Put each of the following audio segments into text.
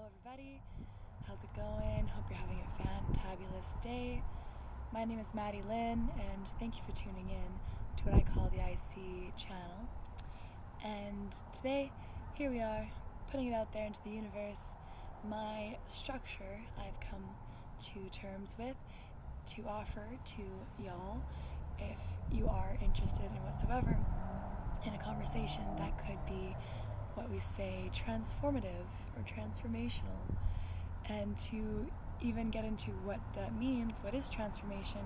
everybody. How's it going? Hope you're having a fantabulous day. My name is Maddie Lynn, and thank you for tuning in to what I call the IC channel. And today, here we are, putting it out there into the universe. My structure I've come to terms with to offer to y'all, if you are interested in whatsoever, in a conversation that could be what we say transformative or transformational. And to even get into what that means, what is transformation,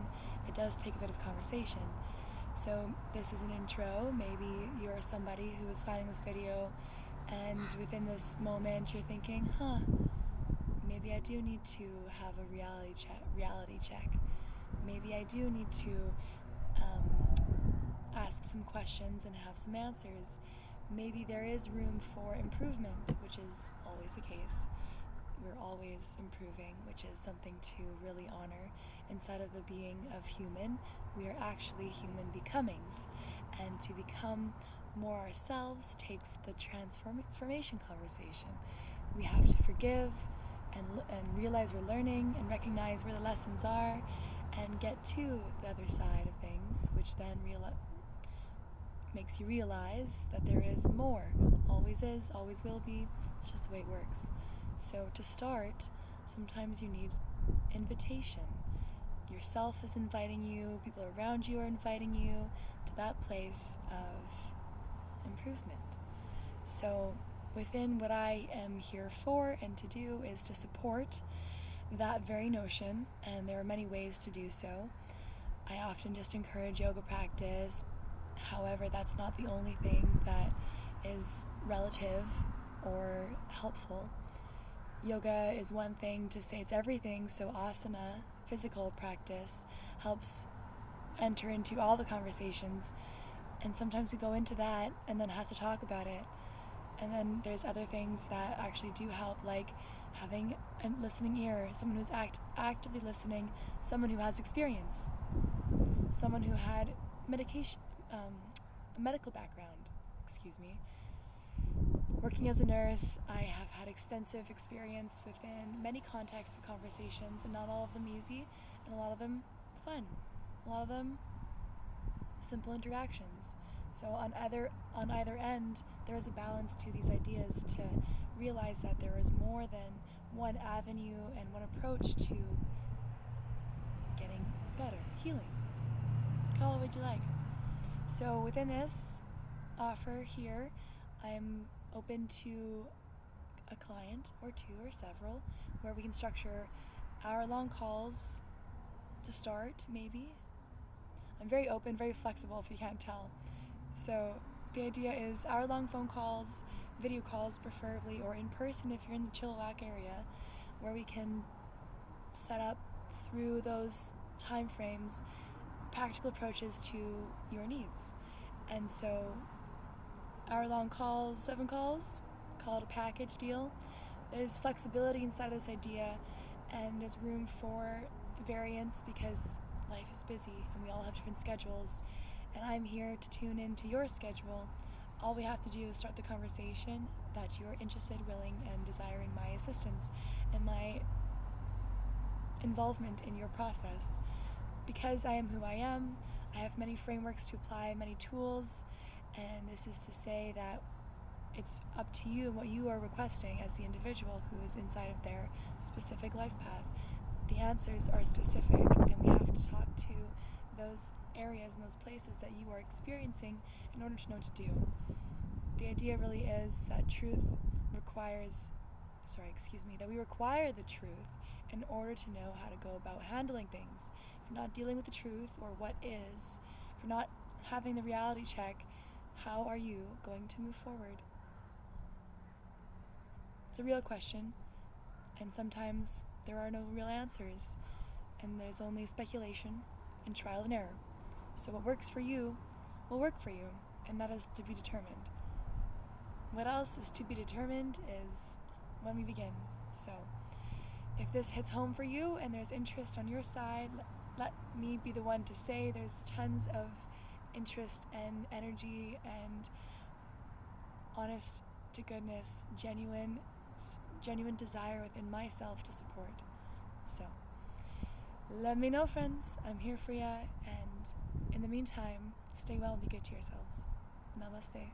it does take a bit of conversation. So this is an intro. Maybe you're somebody who is finding this video and within this moment you're thinking, maybe I do need to have a reality check. Maybe I do need to ask some questions and have some answers. Maybe there is room for improvement, which is always the case. We're always improving, which is something to really honor. Inside of the being of human, we are actually human becomings. And to become more ourselves takes the transformation conversation. We have to forgive and realize we're learning and recognize where the lessons are and get to the other side of things, which then makes you realize that there is more. Always is, always will be. It's just the way it works. So to start, sometimes you need invitation. Yourself is inviting you, people around you are inviting you to that place of improvement. So within what I am here for and to do is to support that very notion, and there are many ways to do so. I often just encourage yoga practice. However, that's not the only thing that is relative or helpful. Yoga is one thing to say it's everything, so asana, physical practice, helps enter into all the conversations, and sometimes we go into that and then have to talk about it. And then there's other things that actually do help, like having a listening ear, someone who's actively listening, someone who has experience, someone who had a medical background, Working as a nurse, I have had extensive experience within many contexts of conversations, and not all of them easy, and a lot of them fun, a lot of them simple interactions. So on either end, there is a balance to these ideas to realize that there is more than one avenue and one approach to getting better, healing. Call it what you like. So within this offer here, I am open to a client or two or several where we can structure hour-long calls to start, maybe. I'm very open, very flexible if you can't tell. So the idea is hour-long phone calls, video calls preferably, or in person if you're in the Chilliwack area, where we can set up through those time frames practical approaches to your needs. And so hour-long calls, 7 calls, call it a package deal. There's flexibility inside of this idea, and there's room for variance because life is busy and we all have different schedules, and I'm here to tune into your schedule. All we have to do is start the conversation that you're interested, willing, and desiring my assistance and my involvement in your process. Because I am who I am, I have many frameworks to apply, many tools, and this is to say that it's up to you and what you are requesting as the individual who is inside of their specific life path. The answers are specific, and we have to talk to those areas and those places that you are experiencing in order to know what to do. The idea really is that that we require the truth in order to know how to go about handling things. If you're not dealing with the truth or what is, if you're not having the reality check, how are you going to move forward? It's a real question, and sometimes there are no real answers, and there's only speculation and trial and error. So what works for you will work for you, and that is to be determined. What else is to be determined is when we begin. So if this hits home for you and there's interest on your side, let me be the one to say there's tons of interest and energy and honest to goodness, genuine genuine desire within myself to support. So, let me know, friends. I'm here for ya, and in the meantime, stay well and be good to yourselves. Namaste.